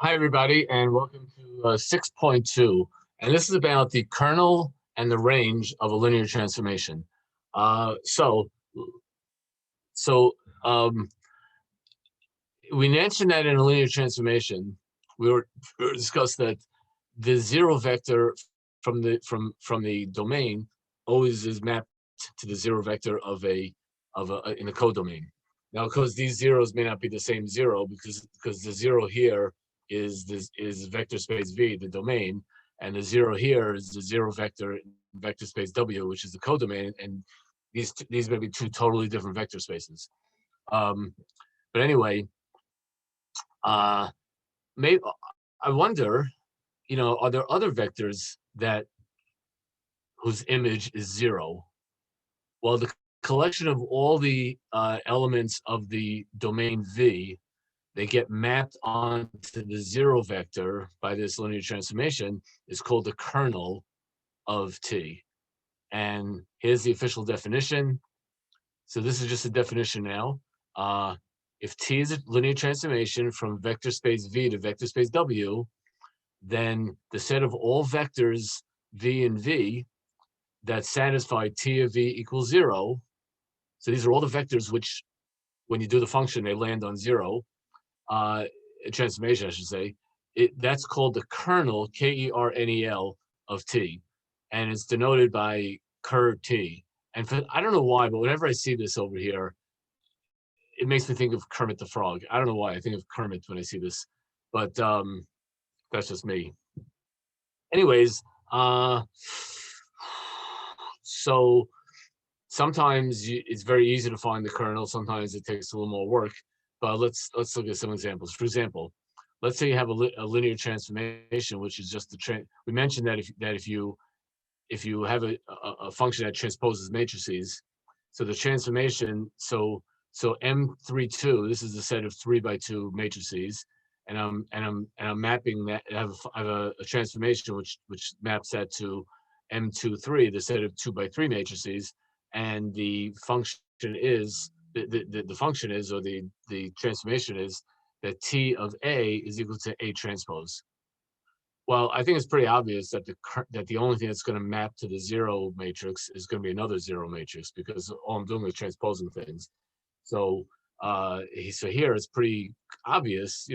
Hi, everybody, and welcome to 6.2. And this is about the kernel and the range of a linear transformation. Uh, so, so um, we mentioned that in a linear transformation, we were discussed that the zero vector from the domain always is mapped to the zero vector of a in a codomain. Now, because these zeros may not be the same zero, because the zero here is vector space V, the domain, and the zero here is the zero vector space W, which is the codomain, and these may be two totally different vector spaces. But anyway, uh, maybe I wonder, are there other vectors that whose image is zero? Well, the collection of all the elements of the domain V, they get mapped onto the zero vector by this linear transformation, is called the kernel of T. And here's the official definition. So this is just a definition now. If T is a linear transformation from vector space V to vector space W, then the set of all vectors V and V that satisfy T of V equals zero. So these are all the vectors which, when you do the function, they land on zero. Transformation, I should say. That's called the kernel, Kernel, of T, and it's denoted by ker T. And I don't know why, but whenever I see this over here, it makes me think of Kermit the Frog. I don't know why I think of Kermit when I see this, but that's just me. Anyways, so sometimes it's very easy to find the kernel. Sometimes it takes a little more work. But let's look at some examples. For example, let's say you have a linear transformation, which is just the we mentioned that if you have a function that transposes matrices, so the transformation, so M32, this is a set of 3x2 matrices, and I'm mapping that. I have a transformation which maps that to M23, the set of 2x3 matrices, and the function is the function is, or the transformation is, that T of A is equal to A transpose. Well, I think it's pretty obvious that the only thing that's going to map to the zero matrix is going to be another zero matrix, because all I'm doing is transposing things. So so here it's pretty obvious,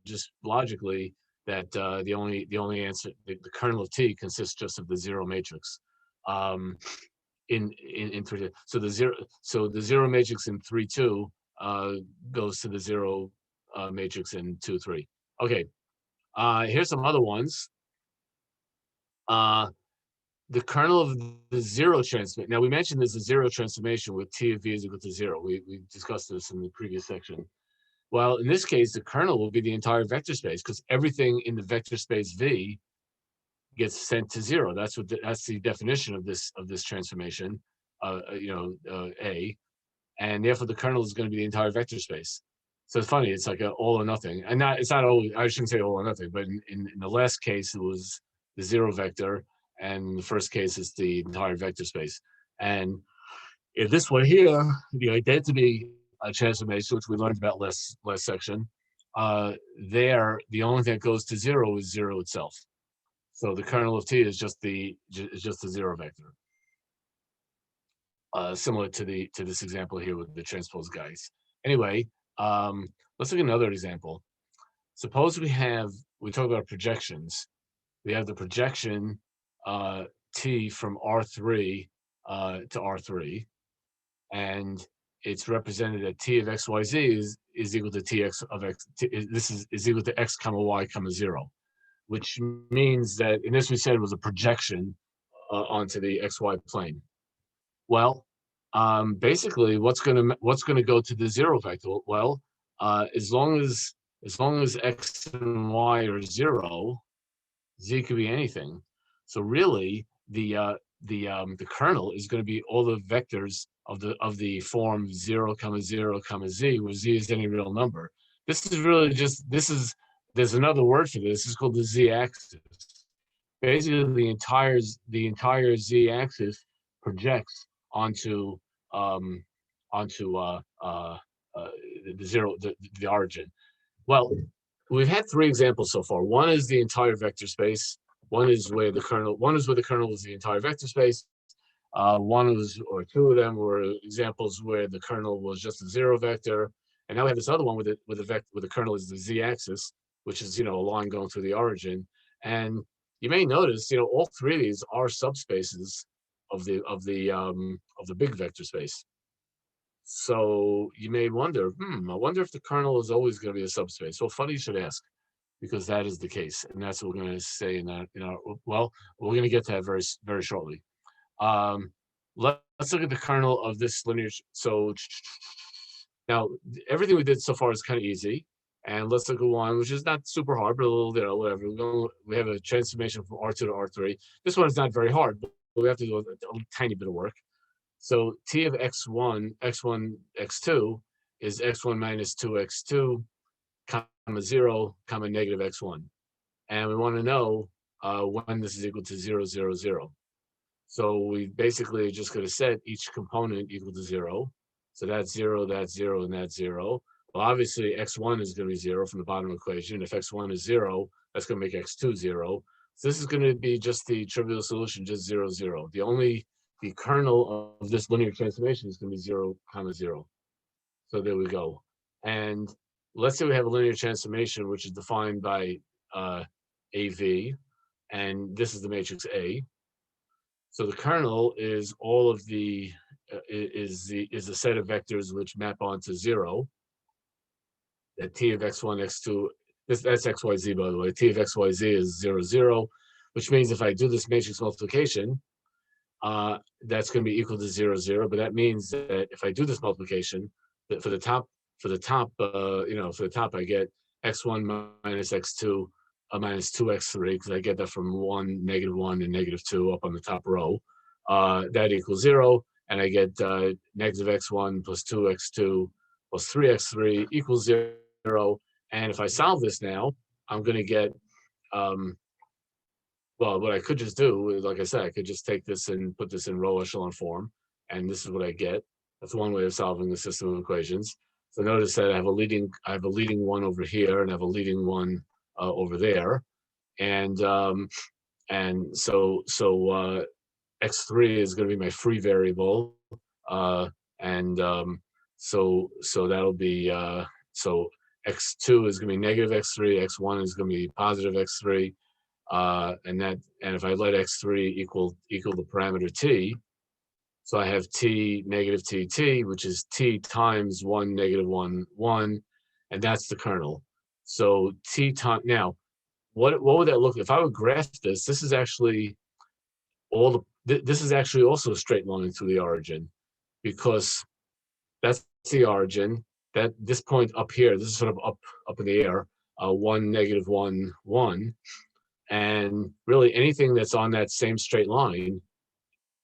just logically, that the only answer, the kernel of T consists just of the zero matrix. In 3, so the zero matrix in 3-2 goes to the zero matrix in 2-3. Okay, here's some other ones. The kernel of the zero transformation. Now, we mentioned there's a zero transformation with T of V is equal to zero. We discussed this in the previous section. Well, in this case, the kernel will be the entire vector space, because everything in the vector space V gets sent to zero. That's the definition of this transformation. A, and therefore the kernel is going to be the entire vector space. So it's funny. It's like all or nothing, and it's not always. I shouldn't say all or nothing, but in the last case, it was the zero vector, and in the first case, it's the entire vector space. And in this one here, the identity transformation, which we learned about last section, there the only thing that goes to zero is zero itself. So the kernel of T is just the zero vector. Similar to this example here with the transpose guys. Anyway, let's look at another example. Suppose we talk about projections. We have the projection T from R3 to R3, and it's represented that T of XYZ is equal to Tx of X. This is equal to X comma Y comma 0, which means that, and this we said was a projection onto the XY plane. Well, basically, what's going to go to the zero vector? Well, as long as X and Y are 0, Z could be anything. So really, the kernel is going to be all the vectors of the form 0, 0, Z, where Z is any real number. This is really just there's another word for this. It's called the Z-axis. Basically, the entire Z-axis projects onto the zero, the origin. Well, we've had three examples so far. One is the entire vector space. One is where the kernel is the entire vector space. One was, or two of them were examples where the kernel was just a zero vector. And now we have this other one with the kernel is the z-axis, which is, a line going through the origin. And you may notice, all three of these are subspaces of the big vector space. So you may wonder, I wonder if the kernel is always going to be a subspace. Well, funny you should ask, because that is the case, and that's what we're going to say in that. Well, we're going to get to that very, very shortly. Let's look at the kernel of this linear. So now everything we did so far is kind of easy, and let's look at one which is not super hard, but a little, whatever. We have a transformation from R2 to R3. This one is not very hard, but we have to do a tiny bit of work. So T of x1, x2 is x1 minus 2x2, comma 0, comma negative x1. And we want to know when this is equal to 0, 0, 0. So we basically are just going to set each component equal to 0. So that's 0, and that's 0. Well, obviously, x1 is going to be 0 from the bottom equation. If x1 is 0, that's going to make x2 0. So this is going to be just the trivial solution, just 0, 0. The kernel of this linear transformation is going to be 0, comma 0. So there we go. And let's say we have a linear transformation, which is defined by AV, and this is the matrix A. So the kernel is all of the is a set of vectors which map onto 0. That T of x1, x2, that's xyz, by the way. T of xyz is 0, 0, which means if I do this matrix multiplication, that's going to be equal to 0, 0. But that means that if I do this multiplication, that for the top, I get x1 minus x2 minus 2x3, because I get that from 1, -1, and -2 up on the top row. That equals 0, and I get negative x1 plus 2x2 plus 3x3 equals 0. And if I solve this now, I'm going to get, well, what I could just do is, like I said, I could just take this and put this in row echelon form, and this is what I get. That's one way of solving the system of equations. So notice that I have a leading one over here, and I have a leading one over there, and so x3 is going to be my free variable, and so that'll be so x2 is going to be negative x3, x1 is going to be positive x3. And if I let x3 equal the parameter t, so I have t, negative t, which is t times 1, -1, 1, and that's the kernel. So t time, now, what would that look like? If I would graph this, this is actually this is actually also a straight line through the origin, because that's the origin. That this point up here, this is sort of up in the air, 1, -1, 1. And really anything that's on that same straight line,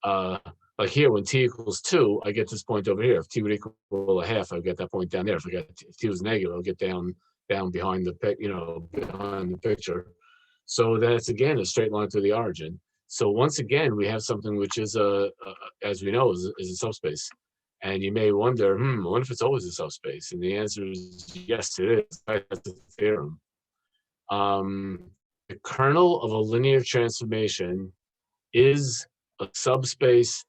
like here, when t equals 2, I get this point over here. If t would equal a half, I get that point down there. If t was negative, I'll get down behind the behind the picture. So that's again a straight line through the origin. So once again, we have something which is as we know, is a subspace. And you may wonder, what if it's always a subspace? And the answer is yes, it is. That's the theorem. The kernel of a linear transformation is a subspace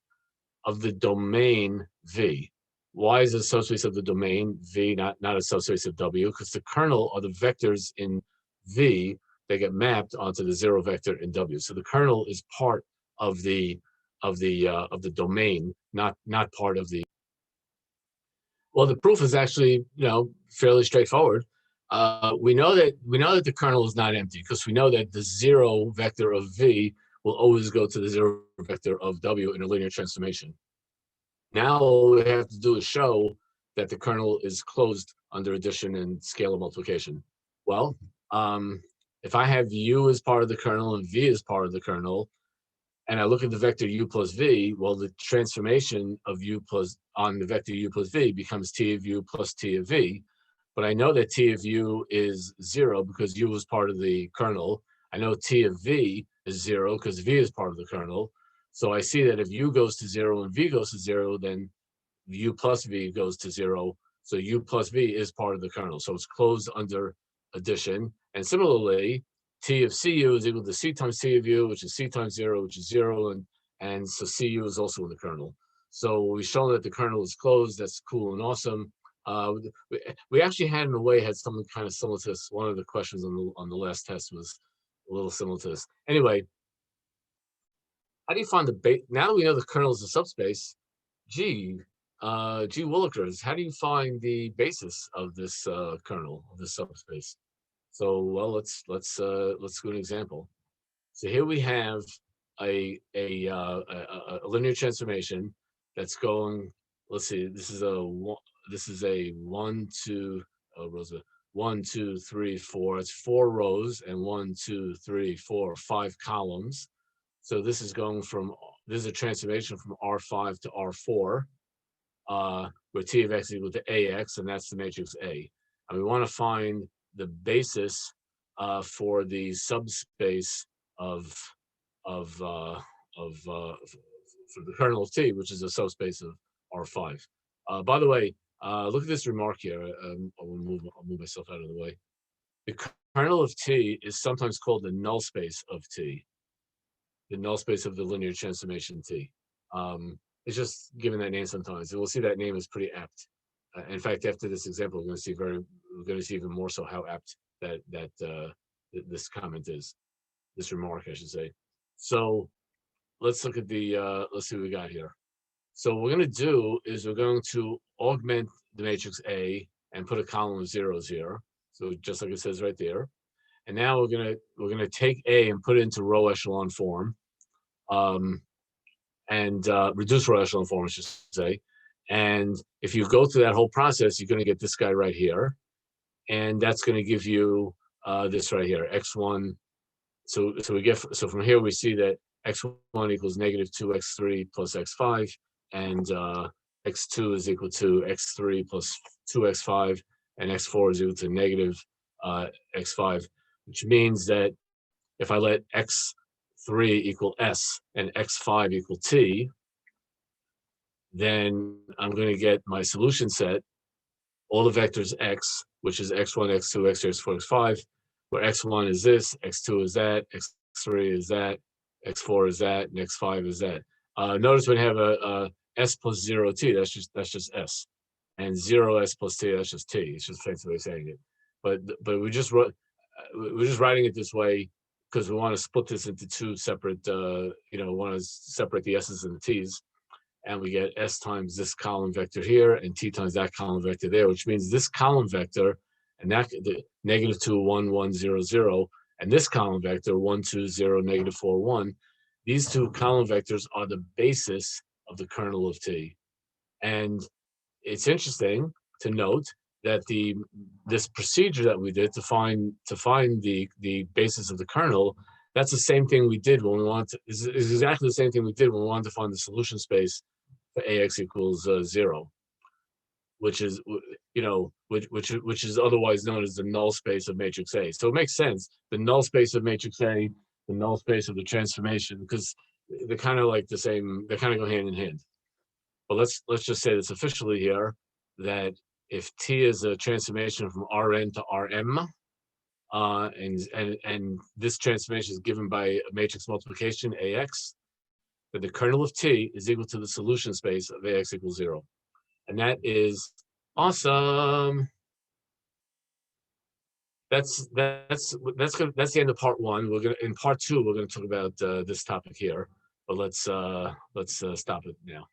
of the domain V. Why is it a subspace of the domain V, not a subspace of W? Because the kernel are the vectors in V that get mapped onto the 0 vector in W. So the kernel is part of the domain, not part of the. Well, the proof is actually fairly straightforward. We know that the kernel is not empty, because we know that the 0 vector of V will always go to the 0 vector of W in a linear transformation. Now all we have to do is show that the kernel is closed under addition and scalar multiplication. Well, if I have U as part of the kernel and V as part of the kernel, and I look at the vector U plus V, well, the transformation of U plus on the vector U plus V becomes T of U plus T of V. But I know that T of U is 0 because U is part of the kernel. I know T of V is 0 because V is part of the kernel. So I see that if U goes to 0 and V goes to 0, then U plus V goes to 0. So U plus V is part of the kernel. So it's closed under addition. And similarly, T of CU is equal to C times T of U, which is C times 0, which is 0. And so CU is also in the kernel. So we've shown that the kernel is closed. That's cool and awesome. We actually had, in a way, had something kind of similar to this. One of the questions on the last test was a little similar to this. Anyway, how do you find the base? Now that we know the kernel is a subspace, gee willikers, how do you find the basis of this kernel, of this subspace? So, well, let's do an example. So here we have a linear transformation that's going. Let's see. This is a 1, 2, rows of 1, 2, 3, 4. It's 4 rows and 1, 2, 3, 4, 5 columns. So this is this is a transformation from R5 to R4, where T of X is equal to AX, and that's the matrix A. And we want to find the basis for the subspace of for the kernel of T, which is a subspace of R5. By the way, look at this remark here. I'll move myself out of the way. The kernel of T is sometimes called the null space of T, the null space of the linear transformation T. It's just given that name sometimes, and we'll see that name is pretty apt. In fact, after this example, we're going to see even more so how apt this comment is, this remark, I should say. So let's look at let's see what we got here. So what we're going to do is we're going to augment the matrix A and put a column of zeros here. So just like it says right there. And now we're gonna take A and put it into row echelon form, and reduce row echelon form, I should say. And if you go through that whole process, you're going to get this guy right here, and that's going to give you this right here, x1. So from here we see that x1 equals negative 2x3 plus x5, and x2 is equal to x3 plus 2x5, and x4 is equal to negative x5, which means that if I let x3 equal s and x5 equal t, then I'm going to get my solution set, all the vectors x, which is x1, x2, x3, x4, x5, where x1 is this, x2 is that, x3 is that, x4 is that, and x5 is that. Notice when we have a s plus 0t, that's just s, and 0s plus t, that's just t. It's just a fancy way of saying it. But we're just writing it this way because we want to split this into two separate, want to separate the s's and the t's, and we get s times this column vector here and t times that column vector there, which means this column vector and that the negative 2, 1, 1, 0, 0, and this column vector 1, 2, 0, negative 4, 1. These two column vectors are the basis of the kernel of T. And it's interesting to note that this procedure that we did to find the basis of the kernel, that's the same thing we did when we wanted to, is exactly the same thing we did when we wanted to find the solution space for AX equals 0, which is which is otherwise known as the null space of matrix A. So it makes sense, the null space of matrix A, the null space of the transformation, because they're kind of like the same, they kind of go hand in hand. But let's just say this officially here, that if T is a transformation from Rn to Rm, and this transformation is given by a matrix multiplication AX, that the kernel of T is equal to the solution space of AX equals 0. And that is awesome. That's the end of part 1. In part 2, we're gonna talk about this topic here, but let's stop it now.